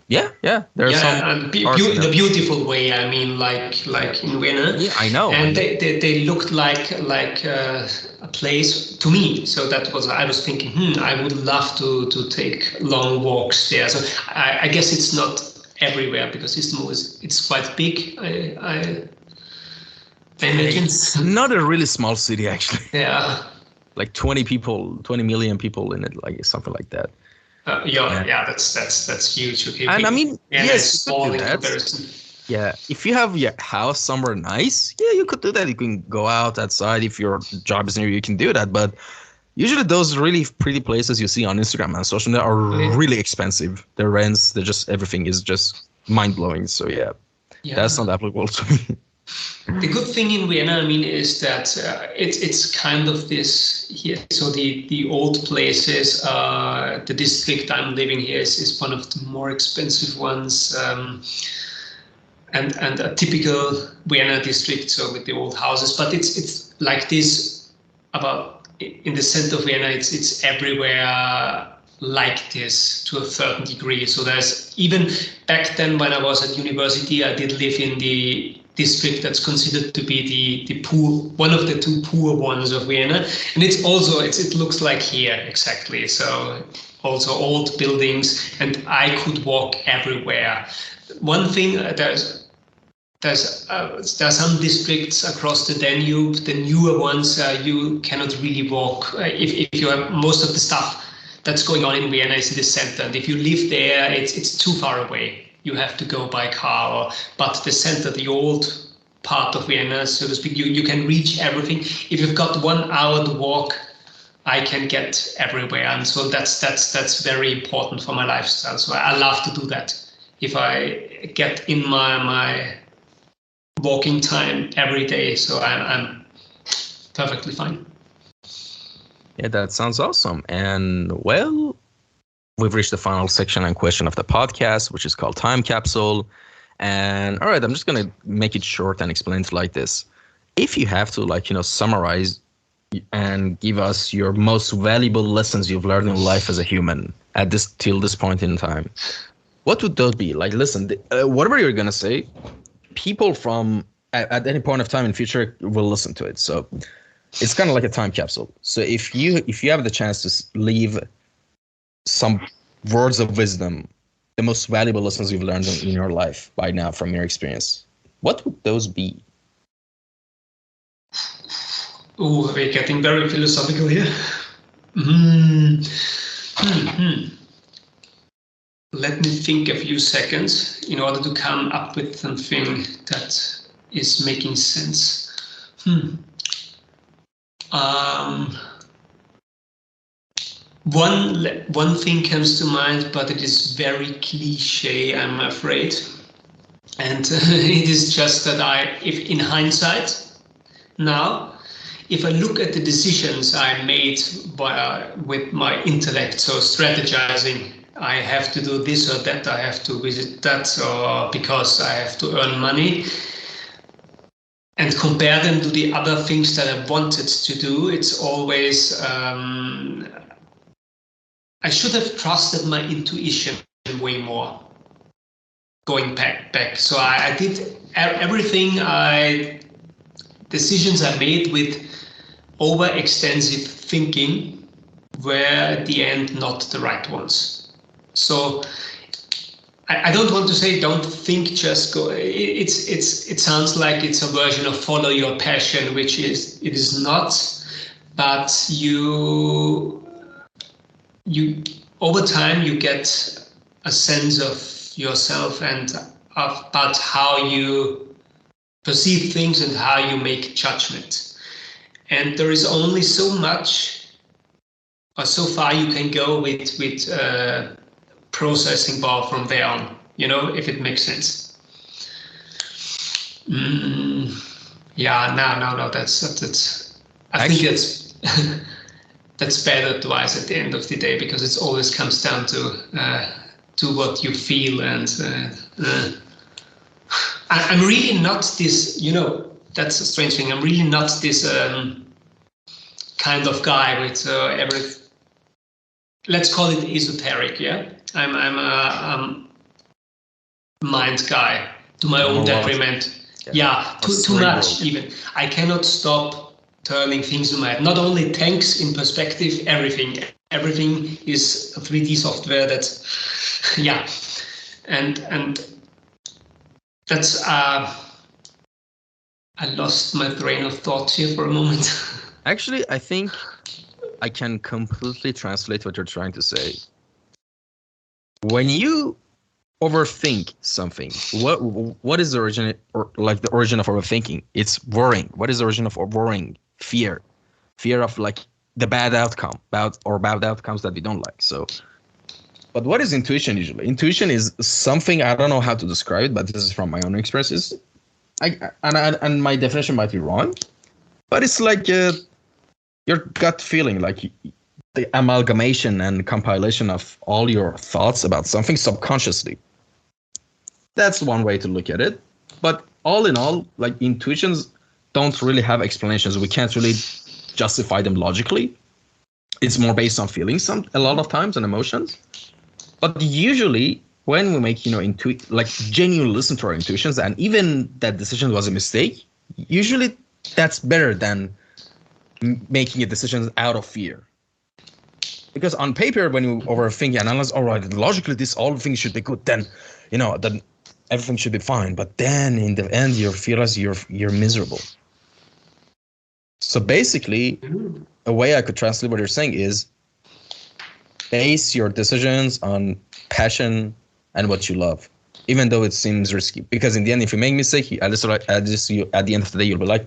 Yeah. There's some in a beautiful way. I mean, like in Vienna. Yeah, I know. And they looked like a place to me. So that was, I was thinking, I would love to take long walks there. So I guess it's not everywhere because Istanbul it's quite big. I imagine it's not a really small city actually. Yeah. Like 20 million people in it, like something like that. That's huge. Okay. And I mean, yes, you could do that. Comparison. Yeah, if you have your house somewhere nice, yeah, you could do that. You can go out outside if your job is near you. You can do that, but usually those really pretty places you see on Instagram and social media are really expensive. The rents, everything is just mind blowing. So yeah, that's not applicable to me. The good thing in Vienna, I mean, is that it's kind of this here. So the old places, the district I'm living here is one of the more expensive ones, and a typical Vienna district. So with the old houses, but it's like this about in the center of Vienna. It's everywhere like this to a certain degree. So there's even back then when I was at university, I did live in the district that's considered to be the poor, one of the two poor ones of Vienna, and it's also it looks like here exactly. So also old buildings, and I could walk everywhere. One thing, there's some districts across the Danube, the newer ones, you cannot really walk if you have most of the stuff that's going on in Vienna is in the center, and if you live there, it's too far away. You have to go by car, but the center, the old part of Vienna, so to speak, you can reach everything. If you've got 1 hour to walk, I can get everywhere, and so that's very important for my lifestyle. So I love to do that. if I get in my walking time every day. So I'm perfectly fine. Yeah, that sounds awesome. And well, we've reached the final section and question of the podcast, which is called Time Capsule. And all right, I'm just going to make it short and explain it like this. If you have to, like, summarize and give us your most valuable lessons you've learned in life as a human at till this point in time, what would those be? Like, listen, whatever you're going to say, people from at any point of time in future will listen to it. So it's kind of like a time capsule. So if you have the chance to leave some words of wisdom, the most valuable lessons you've learned in your life by now from your experience, what would those be? Oh, we're getting very philosophical here. Let me think a few seconds in order to come up with something that is making sense. One thing comes to mind, but it is very cliche, I'm afraid. And it is just that if in hindsight, now, if I look at the decisions I made with my intellect, so strategizing, I have to do this or that, I have to visit that, or because I have to earn money, and compare them to the other things that I wanted to do, it's always, I should have trusted my intuition way more, going back. So I did everything decisions I made with over-extensive thinking were at the end not the right ones. So I don't want to say don't think, just go. It sounds like it's a version of follow your passion, which it is not. But you over time you get a sense of yourself and about how you perceive things and how you make judgment. And there is only so much or so far you can go with processing bar from there on, if it makes sense. Yeah, no, that's I think that's that's bad advice at the end of the day, because it always comes down to what you feel. And I'm really not this, that's a strange thing. I'm really not this kind of guy with let's call it esoteric. Yeah, I'm a mind guy to my own detriment. Yeah, too much even. I cannot stop turning things in my head. Not only tanks in perspective, everything is a 3D software that's and that's I lost my train of thought here for a moment. Actually, I think I can completely translate what you're trying to say. When you overthink something, what is the origin, or like the origin of overthinking? It's worrying. What is the origin of worrying? Fear of like the bad outcome, bad outcomes that we don't like. So, but what is intuition usually? Intuition is something, I don't know how to describe it, but this is from my own experiences. And my definition might be wrong, but it's like your gut feeling, like the amalgamation and compilation of all your thoughts about something subconsciously. That's one way to look at it. But all in all, like, intuitions don't really have explanations. We can't really justify them logically. It's more based on feelings a lot of times and emotions. But usually when we make, like genuine listen to our intuitions, and even that decision was a mistake, usually that's better than making a decision out of fear. Because on paper, when you overthink and analyze, all right, logically, all things should be good, then, then everything should be fine. But then in the end, you realize you're miserable. So basically, a way I could translate what you're saying is base your decisions on passion and what you love, even though it seems risky. Because in the end, if you make a mistake, at the end of the day, you'll be like,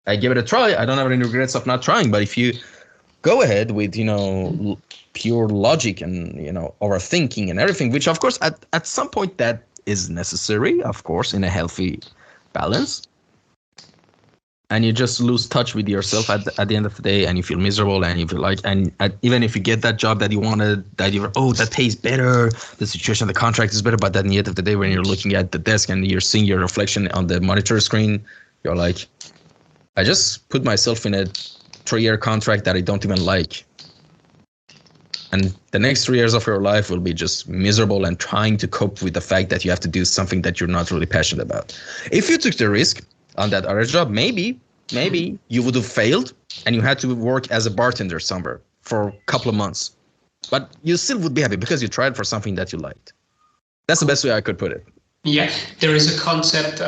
I give it a try. I don't have any regrets of not trying. But if you go ahead with pure logic and overthinking and everything, which of course at some point that is necessary, of course, in a healthy balance. And you just lose touch with yourself at the end of the day, and you feel miserable, and you feel like, even if you get that job that you wanted, that that pays better, the situation, the contract is better, but at the end of the day, when you're looking at the desk and you're seeing your reflection on the monitor screen, you're like, I just put myself in a 3-year contract that I don't even like. And the next 3 years of your life will be just miserable and trying to cope with the fact that you have to do something that you're not really passionate about. If you took the risk on that other job, maybe you would have failed and you had to work as a bartender somewhere for a couple of months. But you still would be happy because you tried for something that you liked. That's the best way I could put it. Yeah, there is a concept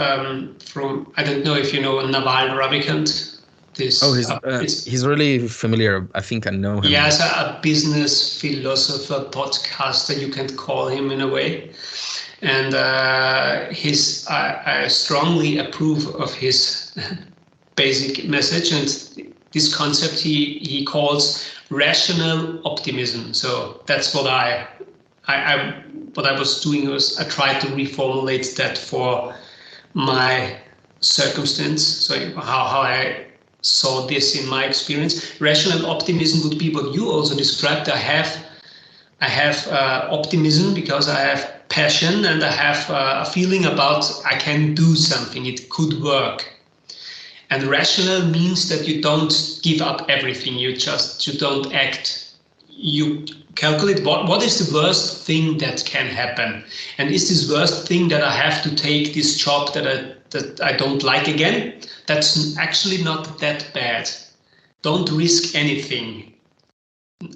from, I don't know if you know Naval Ravikant. He's really familiar. I think I know him. Yeah, he's a business philosopher, podcaster, you can call him in a way. And I strongly approve of his basic message. And this concept he calls rational optimism. So that's what what I was doing was I tried to reformulate that for my circumstance. So how I saw this in my experience. Rational optimism would be what you also described. I have optimism because I have passion and I have a feeling about I can do something, it could work. And rational means that you don't give up everything, you don't act. You calculate what is the worst thing that can happen. And is this worst thing that I have to take this job that I don't like again? That's actually not that bad. Don't risk anything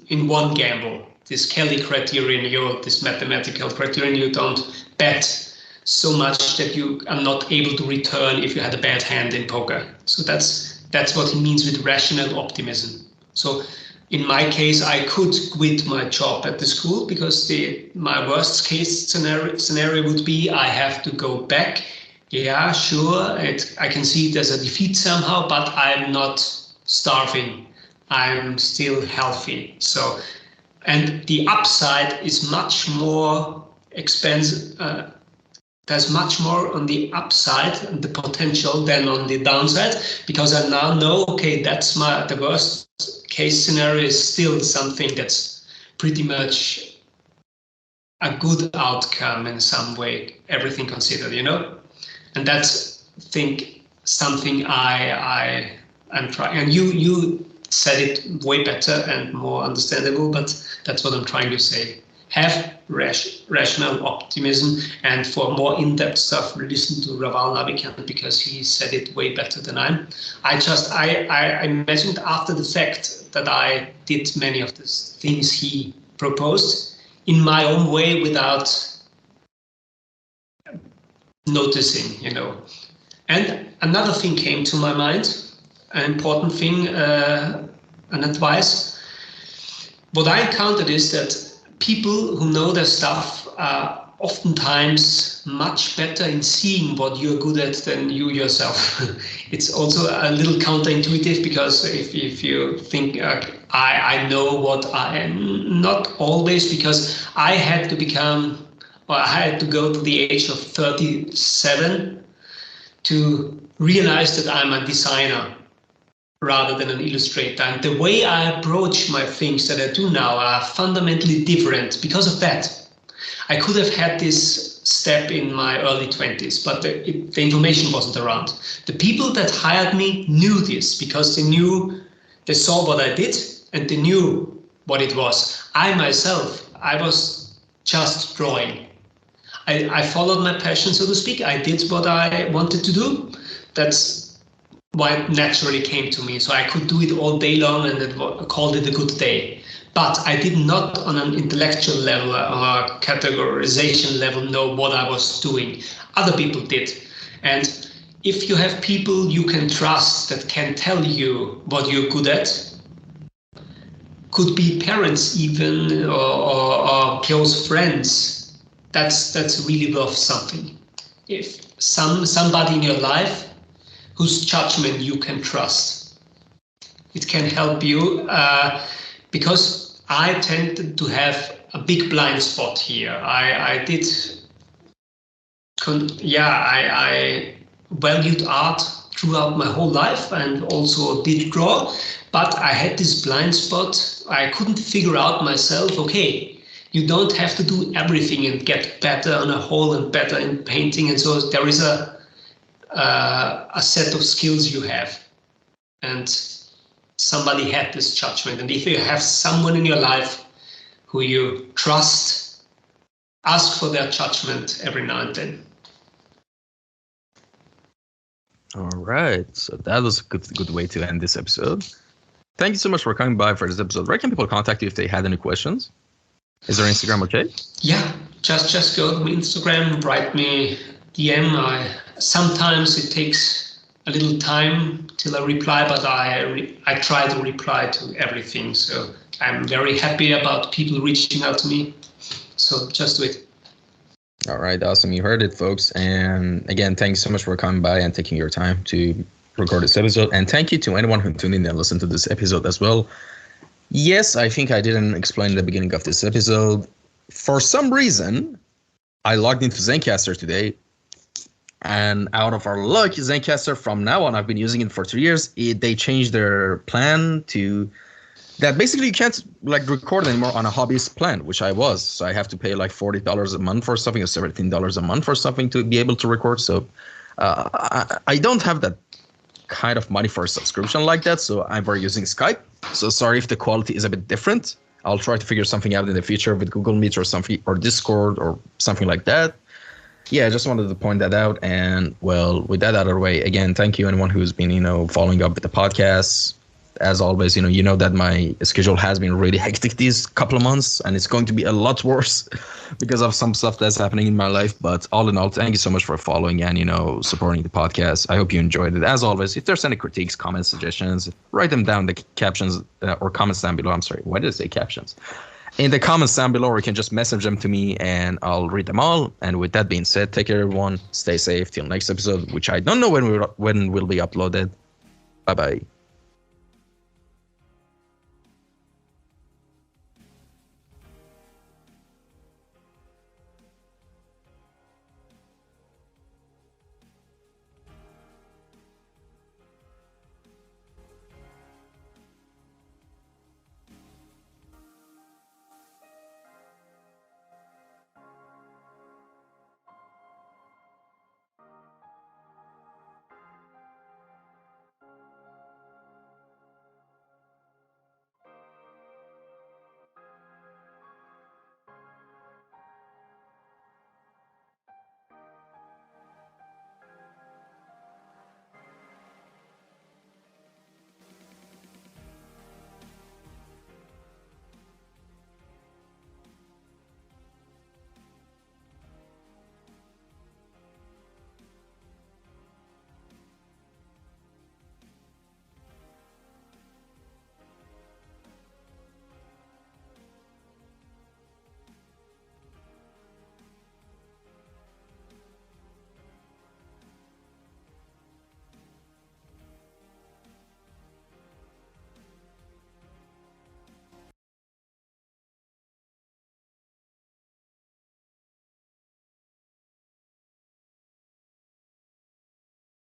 in one gamble. This Kelly criterion, this mathematical criterion, you don't bet so much that you are not able to return if you had a bad hand in poker. So that's what he means with rational optimism. So in my case, I could quit my job at the school because my worst case scenario would be I have to go back. Yeah, sure, I can see it as a defeat somehow, but I'm not starving. I'm still healthy. So. And the upside is much more expensive. There's much more on the upside and the potential than on the downside, because I now know, okay, the worst case scenario is still something that's pretty much a good outcome in some way, everything considered, And that's, I think, something I am trying. And you said it way better and more understandable, but that's what I'm trying to say. Have rational optimism, and for more in-depth stuff, listen to Raval Navikant because he said it way better than I imagined after the fact that I did many of the things he proposed in my own way without noticing, And another thing came to my mind. An important thing, an advice. What I encountered is that people who know their stuff are oftentimes much better in seeing what you're good at than you yourself. It's also a little counterintuitive because if you think I know what I am, not always, because I had to go to the age of 37 to realize that I'm a designer rather than an illustrator. And the way I approach my things that I do now are fundamentally different because of that. I could have had this step in my early 20s, but the information wasn't around. The people that hired me knew this because they saw what I did and they knew what it was. I myself, I was just drawing. I followed my passion, so to speak. I did what I wanted to do. That's why it naturally came to me. So I could do it all day long and called it a good day. But I did not on an intellectual level or categorization level know what I was doing. Other people did. And if you have people you can trust that can tell you what you're good at, could be parents even or close friends, that's really worth something. If somebody in your life whose judgment you can trust. it can help you because I tended to have a big blind spot here. I valued art throughout my whole life and also did draw, but I had this blind spot. I couldn't figure out myself, okay, you don't have to do everything and get better on a whole and better in painting. And so there is a set of skills you have. And somebody had this judgment. And if you have someone in your life who you trust, ask for their judgment every now and then. All right. So that was a good way to end this episode. Thank you so much for coming by for this episode. Where can people contact you if they had any questions? Is there Instagram okay? Yeah, just go to my Instagram, write me DM. Sometimes it takes a little time till I reply, but I try to reply to everything. So I'm very happy about people reaching out to me. So just do it. All right, awesome. You heard it, folks. And again, thank you so much for coming by and taking your time to record this episode. And thank you to anyone who tuned in and listened to this episode as well. Yes, I think I didn't explain the beginning of this episode. For some reason, I logged into Zencastr today. And out of our luck, Zencastr from now on, I've been using it for 3 years. They changed their plan to that basically you can't like record anymore on a hobbyist plan, which I was. So I have to pay like $40 a month for something or $17 a month for something to be able to record. So I don't have that kind of money for a subscription like that. So I'm using Skype. So sorry if the quality is a bit different. I'll try to figure something out in the future with Google Meet or something or Discord or something like that. Yeah, I just wanted to point that out. And well, with that out of the way, again, thank you anyone who's been, following up with the podcast. As always, you know that my schedule has been really hectic these couple of months, and it's going to be a lot worse because of some stuff that's happening in my life. But all in all, thank you so much for following and, supporting the podcast. I hope you enjoyed it. As always, if there's any critiques, comments, suggestions, write them down in the captions or comments down below. I'm sorry, why did I say captions? In the comments down below, or you can just message them to me and I'll read them all. And with that being said, take care, everyone. Stay safe till next episode, which I don't know when will be uploaded. Bye-bye.